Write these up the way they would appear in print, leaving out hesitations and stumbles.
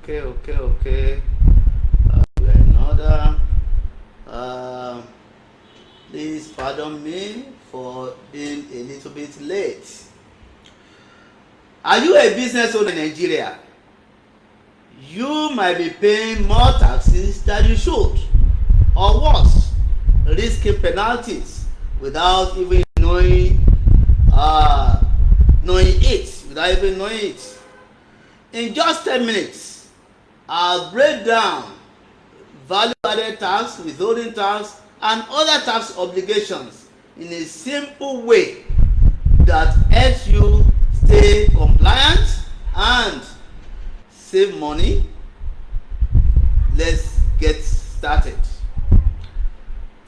Okay. Another. Please pardon me for being a little bit late. Are you a business owner in Nigeria? You might be paying more taxes than you should, or worse, risking penalties without even knowing it. In just 10 minutes, I'll break down value-added tax, withholding tax, and other tax obligations in a simple way that helps you stay compliant and save money. Let's get started.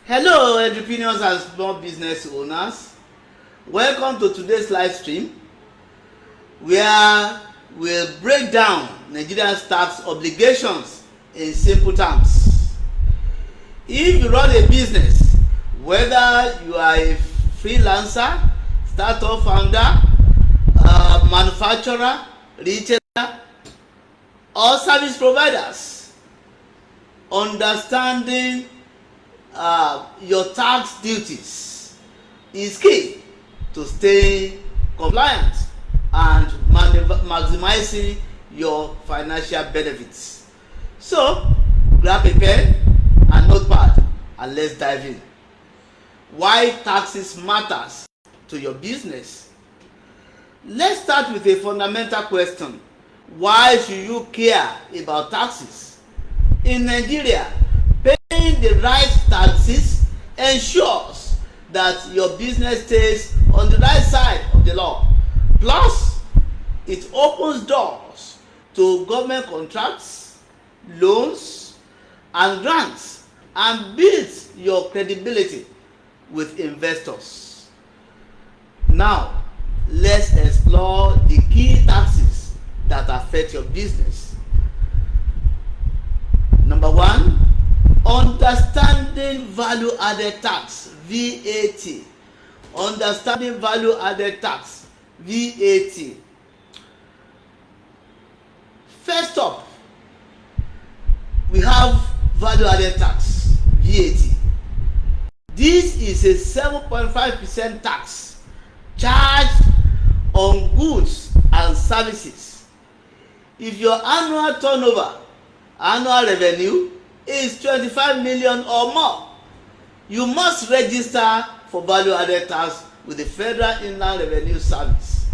Hello, entrepreneurs and small business owners. Welcome to today's live stream, where we'll break down Nigerian tax obligations in simple terms. If you run a business, whether you are a freelancer, startup founder, manufacturer, retailer, or service providers, understanding your tax duties is key to staying compliant and maximizing your financial benefits. So, grab a pen and notepad and let's dive in. Why taxes matters to your business? Let's start with a fundamental question. Why should you care about taxes? In Nigeria, paying the right taxes ensures that your business stays on the right side of the law. Plus, it opens doors to government contracts, loans, and grants, and builds your credibility with investors. Now, let's explore the key taxes that affect your business. Number one, understanding value-added tax, VAT. Understanding value-added tax, VAT. First up, we have value-added tax, VAT. This is a 7.5% tax charged on goods and services. If your annual turnover, annual revenue is 25 million or more, you must register for value-added tax with the Federal Inland Revenue Service.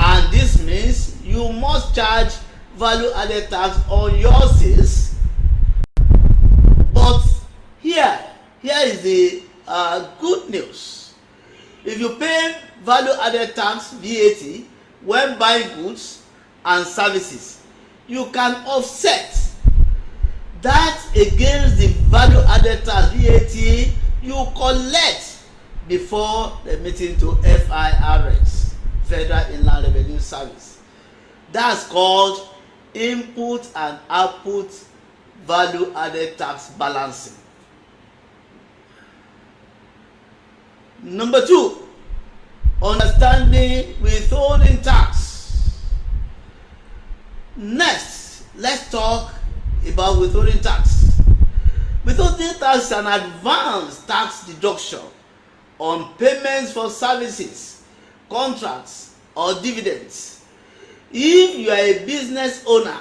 And this means you must charge value-added tax on your sales. But here is the good news. If you pay value-added tax, VAT, when buying goods and services, you can offset that against the value-added tax, VAT, you collect before remitting to FIRS, Federal Inland Revenue Service. That's called input and output value-added tax balancing. Number two, understanding withholding tax. Next, let's talk about withholding tax. Withholding tax is an advanced tax deduction on payments for services, contracts, or dividends. If you are a business owner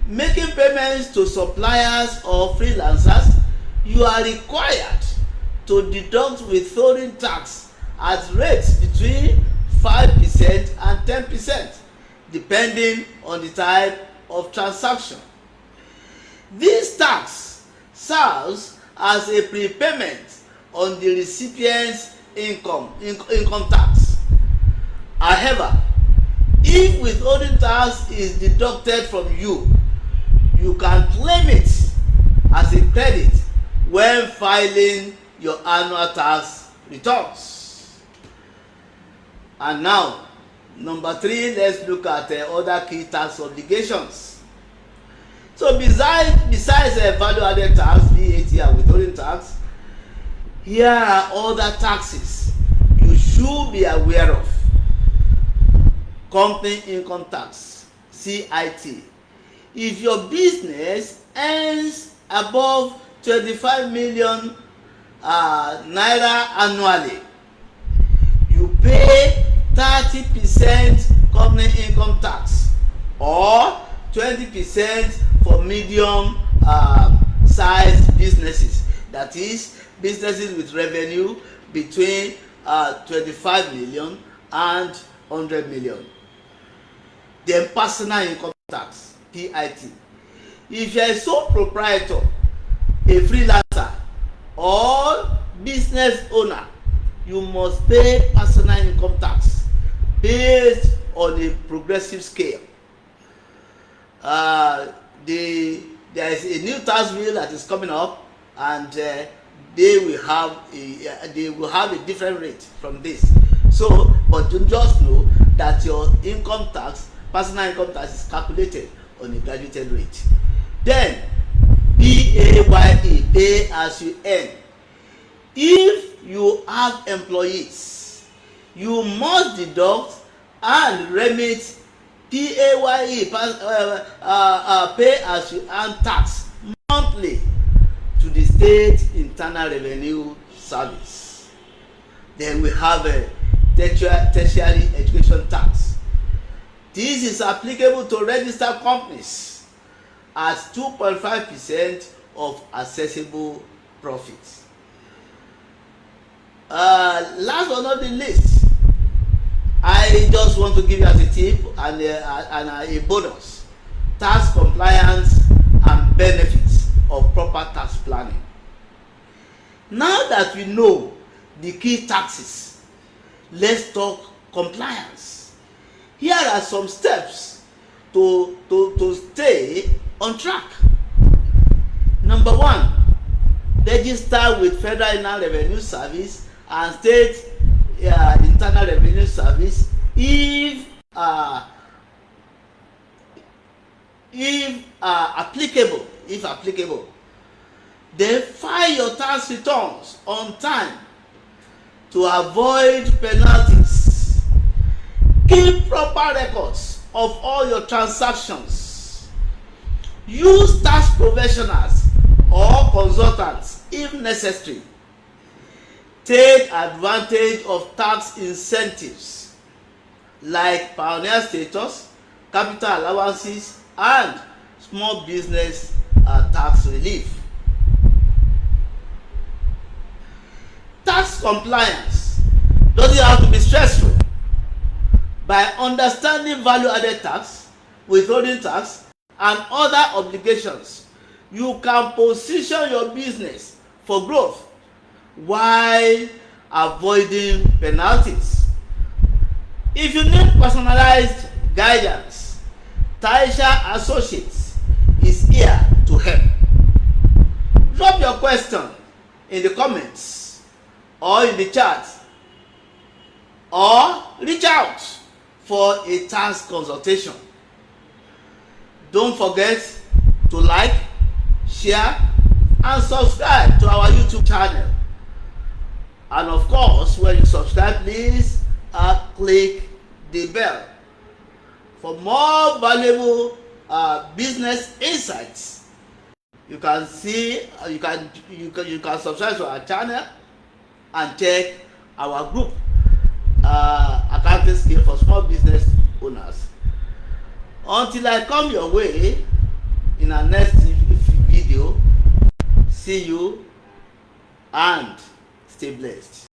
making payments to suppliers or freelancers, you are required to deduct withholding tax at rates between 5% and 10%, depending on the type of transaction. This tax serves as a prepayment on the recipient's income tax. However, if withholding tax is deducted from you, you can claim it as a credit when filing your annual tax returns. And now, number three, let's look at other key tax obligations. So besides value-added tax, VAT, and withholding tax, here are other taxes you should be aware of. Company income tax, CIT. if your business earns above 25 million naira annually, you pay 30% company income tax or 20% for medium sized businesses, that is businesses with revenue between 25 million and 100 million. Then personal income tax, PIT. If you are a sole proprietor, a freelancer or business owner, you must pay personal income tax based on a progressive scale. There is a new tax bill that is coming up, and they will have a different rate from this. So, but you just know that your income tax, personal income tax, is calculated on a graduated rate. Then PAYE, pay as you earn. If you have employees, you must deduct and remit PAYE, pay as you earn tax monthly to the State Internal Revenue Service. Then we have a tertiary education tax. This is applicable to registered companies at 2.5% of accessible profits. Last but not the least, I just want to give you as a tip and a bonus: tax compliance and benefits of proper tax planning. Now that we know the key taxes, let's talk compliance. Here are some steps to stay on track. Number 1, register with Federal Internal Revenue Service and State Internal Revenue Service if applicable. Then file your tax returns on time to avoid penalties. Keep proper records of all your transactions. Use tax professionals or consultants if necessary. Take advantage of tax incentives like pioneer status, capital allowances, and small business tax relief. Tax compliance doesn't have to be stressful. By understanding value-added tax, withholding tax, and other obligations, you can position your business for growth while avoiding penalties. If you need personalized guidance, Taisha Associates is here to help. Drop your question in the comments or in the chat, or reach out for a tax consultation. Don't forget to like, share, and subscribe to our YouTube channel. And of course, when you subscribe, please click the bell for more valuable business insights. You can subscribe to our channel and check our group, accounting skill for small business owners. Until I come your way in our next video, see you and stay blessed.